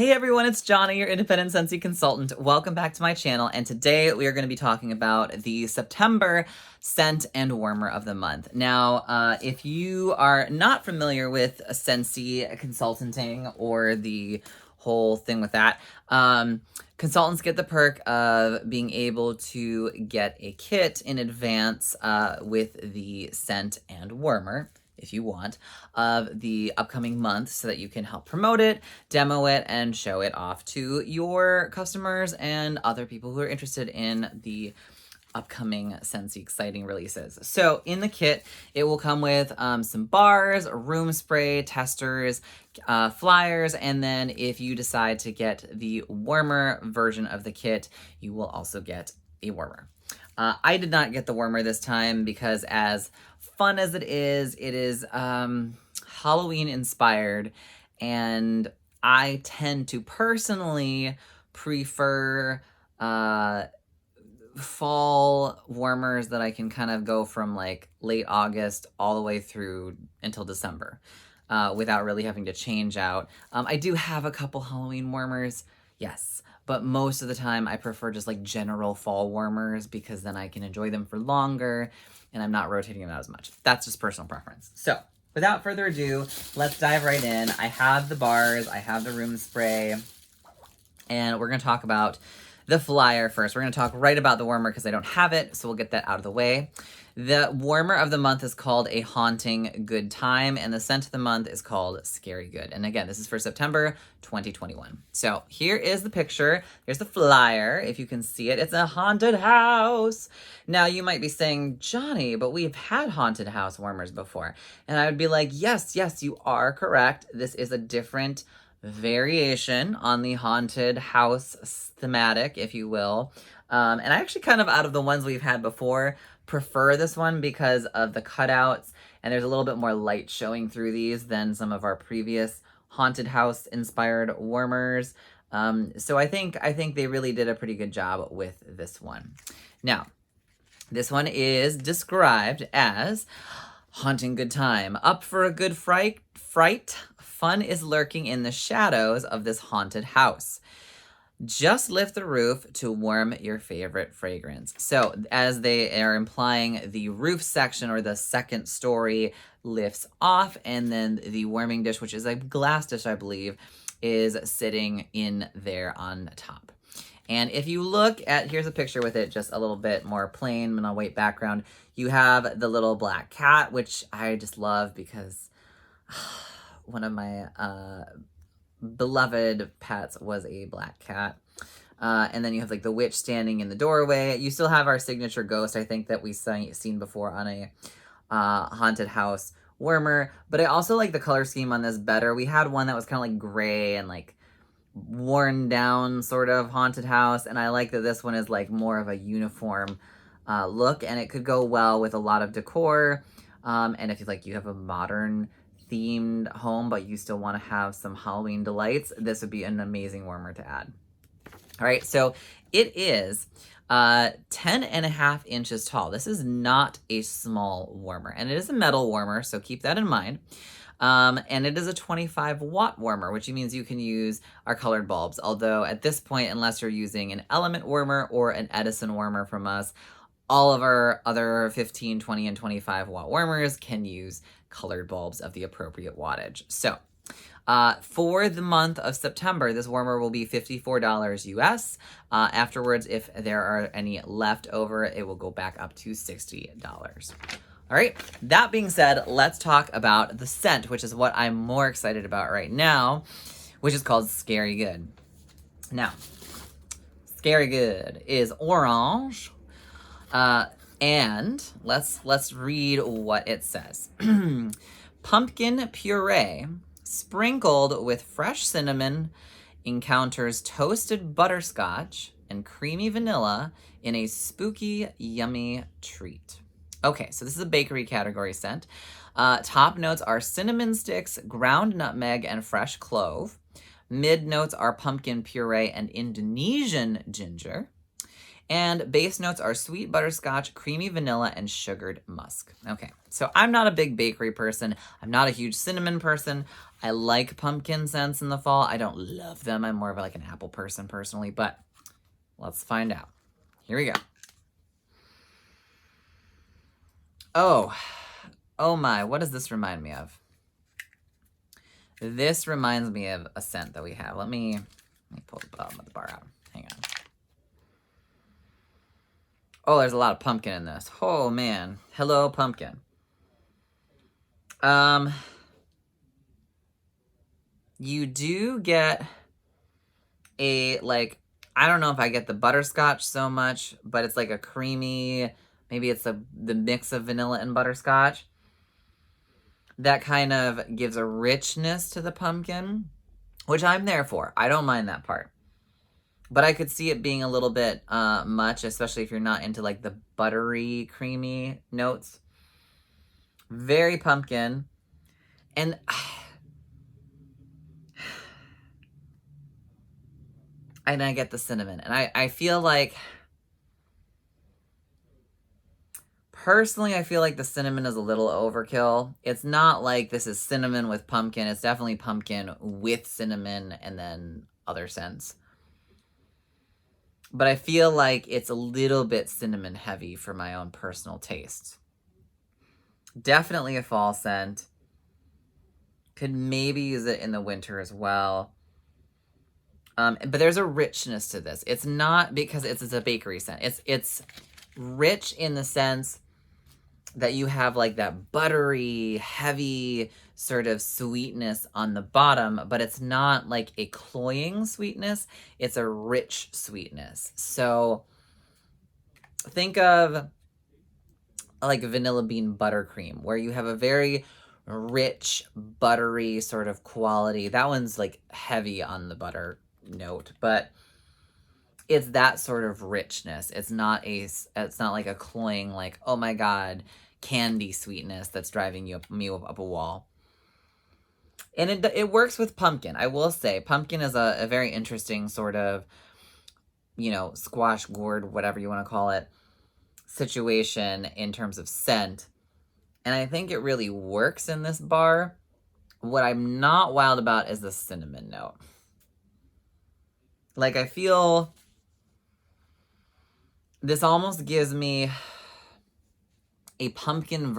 Hey everyone, it's Johnny, your independent Scentsy consultant. Welcome back to my channel, and today we are going to be talking about the September scent and warmer of the month. Now, if you are not familiar with Scentsy consulting or the whole thing with that, consultants get the perk of being able to get a kit in advance with the scent and warmer, if you want, of the upcoming month so that you can help promote it, demo it, and show it off to your customers and other people who are interested in the upcoming Scentsy exciting releases. So in the kit, it will come with some bars, room spray, testers, flyers, and then if you decide to get the warmer version of the kit, you will also get a warmer. I did not get the warmer this time because as fun as it is Halloween inspired, and I tend to personally prefer fall warmers that I can kind of go from like late August all the way through until December without really having to change out. I do have a couple Halloween warmers, yes, but most of the time I prefer just like general fall warmers because then I can enjoy them for longer and I'm not rotating them out as much. That's just personal preference. So without further ado, let's dive right in. I have the bars, I have the room spray, and we're gonna talk about the flyer first. We're gonna talk right about the warmer because I don't have it, so we'll get that out of the way. The warmer of the month is called A Haunting Good Time, and the scent of the month is called Scary Good. And again, this is for September 2021. So here is the picture. Here's the flyer, if you can see it. It's a haunted house. Now, you might be saying, Johnny, but we've had haunted house warmers before. And I would be like, yes, you are correct. This is a different variation on the haunted house thematic, if you will. And I actually kind of, out of the ones we've had before, prefer this one because of the cutouts, and there's a little bit more light showing through these than some of our previous haunted house inspired warmers. So I think they really did a pretty good job with this one. Now, this one is described as haunting good time. Up for a good fright, fun is lurking in the shadows of this haunted house. Just lift the roof to warm your favorite fragrance. So as they are implying, the roof section or the second story lifts off, and then the warming dish, which is a glass dish, I believe, is sitting in there on top. And if you look at, here's a picture with it just a little bit more plain and a white background. You have the little black cat, which I just love because one of my beloved pets was a black cat. And then you have like the witch standing in the doorway. You still have our signature ghost, I think, that we've seen before on a haunted house warmer. But I also like the color scheme on this better. We had one that was kind of like gray and like worn down sort of haunted house, and I like that this one is like more of a uniform look, and it could go well with a lot of decor. And if you have a modern themed home, but you still want to have some Halloween delights, this would be an amazing warmer to add. All right, so it is 10.5 inches tall. This is not a small warmer, and it is a metal warmer, so keep that in mind. And it is a 25-watt warmer, which means you can use our colored bulbs. Although at this point, unless you're using an element warmer or an Edison warmer from us, all of our other 15, 20, and 25-watt warmers can use colored bulbs of the appropriate wattage. So for the month of September, this warmer will be $54 US. Afterwards, if there are any left over, it will go back up to $60. All right, that being said, let's talk about the scent, which is what I'm more excited about right now, which is called Scary Good. Now, Scary Good is orange. And let's read what it says. Pumpkin puree sprinkled with fresh cinnamon encounters toasted butterscotch and creamy vanilla in a spooky, yummy treat. Okay, so this is a bakery category scent. Top notes are cinnamon sticks, ground nutmeg, and fresh clove. Mid notes are pumpkin puree and Indonesian ginger. And base notes are sweet butterscotch, creamy vanilla, and sugared musk. Okay, so I'm not a big bakery person. I'm not a huge cinnamon person. I like pumpkin scents in the fall. I don't love them. I'm more of like an apple person personally, but let's find out. Here we go. Oh my, what does this remind me of? This reminds me of a scent that we have. Let me pull the bottom of the bar out. Hang on. Oh, there's a lot of pumpkin in this. Oh man. Hello, pumpkin. You do get a, like, I don't know if I get the butterscotch so much, but it's like a creamy, maybe it's the mix of vanilla and butterscotch. That kind of gives a richness to the pumpkin, which I'm there for. I don't mind that part. But I could see it being a little bit much, especially if you're not into like the buttery, creamy notes. Very pumpkin. And I get the cinnamon. And I feel like, personally, I feel like the cinnamon is a little overkill. It's not like this is cinnamon with pumpkin. It's definitely pumpkin with cinnamon and then other scents. But I feel like it's a little bit cinnamon heavy for my own personal taste. Definitely a fall scent. Could maybe use it in the winter as well. But there's a richness to this. It's not because it's a bakery scent. It's rich in the sense that you have like that buttery, heavy sort of sweetness on the bottom, but it's not like a cloying sweetness. It's a rich sweetness. So think of like vanilla bean buttercream, where you have a very rich, buttery sort of quality. That one's like heavy on the butter note, but it's that sort of richness. It's not like a cloying, like, oh my God, candy sweetness that's driving me up a wall. And it works with pumpkin. I will say pumpkin is a very interesting sort of, squash gourd, whatever you want to call it, situation in terms of scent. And I think it really works in this bar. What I'm not wild about is the cinnamon note. Like, I feel this almost gives me a pumpkin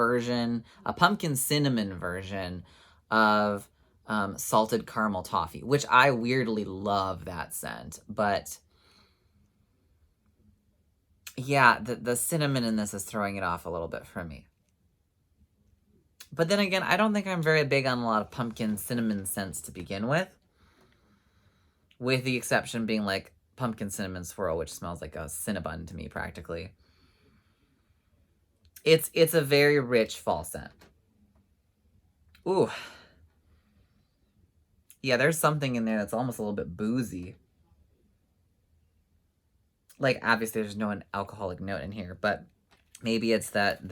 cinnamon version of salted caramel toffee, which I weirdly love that scent. But yeah, the cinnamon in this is throwing it off a little bit for me. But then again, I don't think I'm very big on a lot of pumpkin cinnamon scents to begin with the exception being like pumpkin cinnamon swirl, which smells like a Cinnabon to me practically. It's a very rich fall scent. Ooh. Yeah, there's something in there that's almost a little bit boozy. Like, obviously there's no alcoholic note in here, but maybe it's that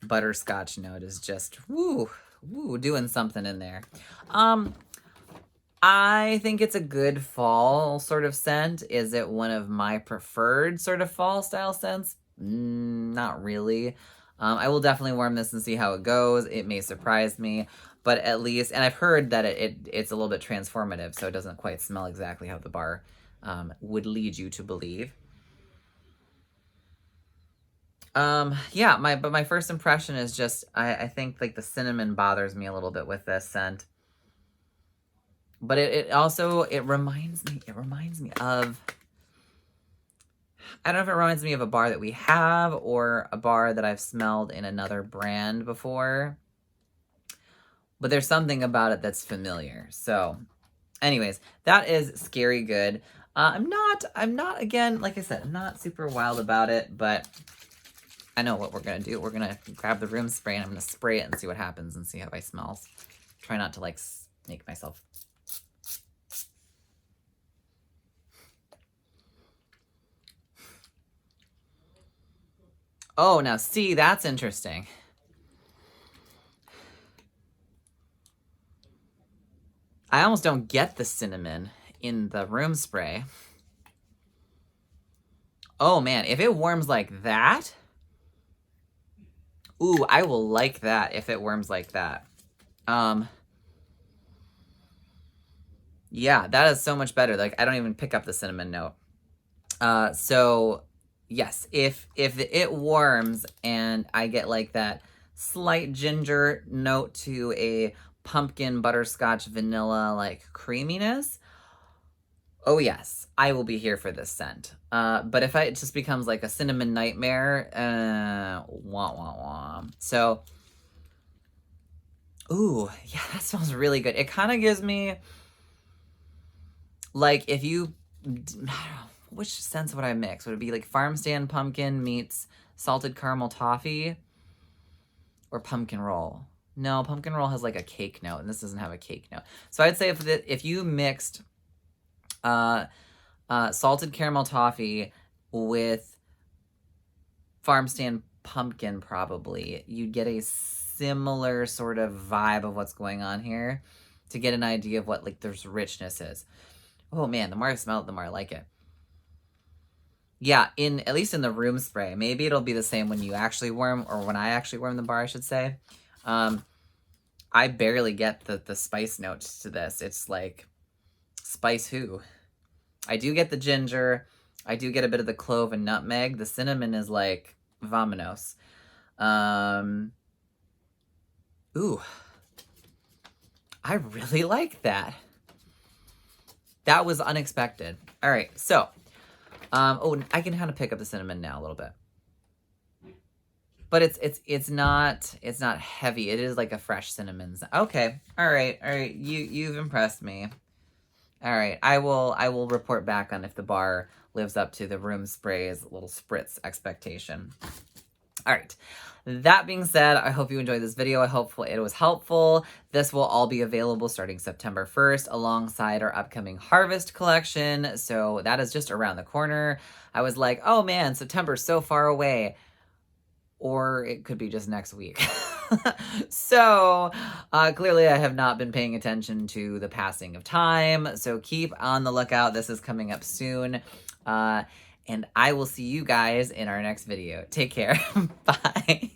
butterscotch note is just doing something in there. I think it's a good fall sort of scent. Is it one of my preferred sort of fall style scents? Not really. I will definitely warm this and see how it goes. It may surprise me, but at least, and I've heard that it's a little bit transformative, so it doesn't quite smell exactly how the bar would lead you to believe. Yeah, my first impression is just, I think like the cinnamon bothers me a little bit with this scent. But it also reminds me of, I don't know if it reminds me of a bar that we have or a bar that I've smelled in another brand before. But there's something about it that's familiar. So anyways, that is Scary Good. I'm not, again, like I said, I'm not super wild about it, but I know what we're going to do. We're going to grab the room spray and I'm going to spray it and see what happens and see how it smells. Try not to like make myself. Oh, now see, that's interesting. I almost don't get the cinnamon in the room spray. Oh man, if it warms like that, ooh, I will like that if it warms like that. Yeah, that is so much better. Like, I don't even pick up the cinnamon note. So yes, if it warms and I get like that slight ginger note to a pumpkin butterscotch vanilla like creaminess, oh yes, I will be here for this scent. But if it just becomes like a cinnamon nightmare, wah wah wah. So, ooh, yeah, that smells really good. It kind of gives me like if you, I don't know, which scents would I mix? Would it be like farm stand pumpkin meets salted caramel toffee or pumpkin roll? No, pumpkin roll has like a cake note, and this doesn't have a cake note. So I'd say if you mixed salted caramel toffee with farm stand pumpkin, probably you'd get a similar sort of vibe of what's going on here to get an idea of what like there's richness is. Oh man, the more I smell it, the more I like it. Yeah, at least in the room spray. Maybe it'll be the same when you actually warm, or when I actually warm the bar, I should say. I barely get the spice notes to this. It's like, spice who? I do get the ginger. I do get a bit of the clove and nutmeg. The cinnamon is like, vamonos. Ooh. I really like that. That was unexpected. All right, so... oh, I can kind of pick up the cinnamon now a little bit. But it's not heavy. It is like a fresh cinnamon. Okay. All right. You've impressed me. All right. I will report back on if the bar lives up to the room spray's little spritz expectation. All right. That being said, I hope you enjoyed this video. I hope it was helpful. This will all be available starting September 1st alongside our upcoming Harvest collection. So that is just around the corner. I was like, oh man, September's so far away. Or it could be just next week. So clearly I have not been paying attention to the passing of time. So keep on the lookout. This is coming up soon. And I will see you guys in our next video. Take care. Bye.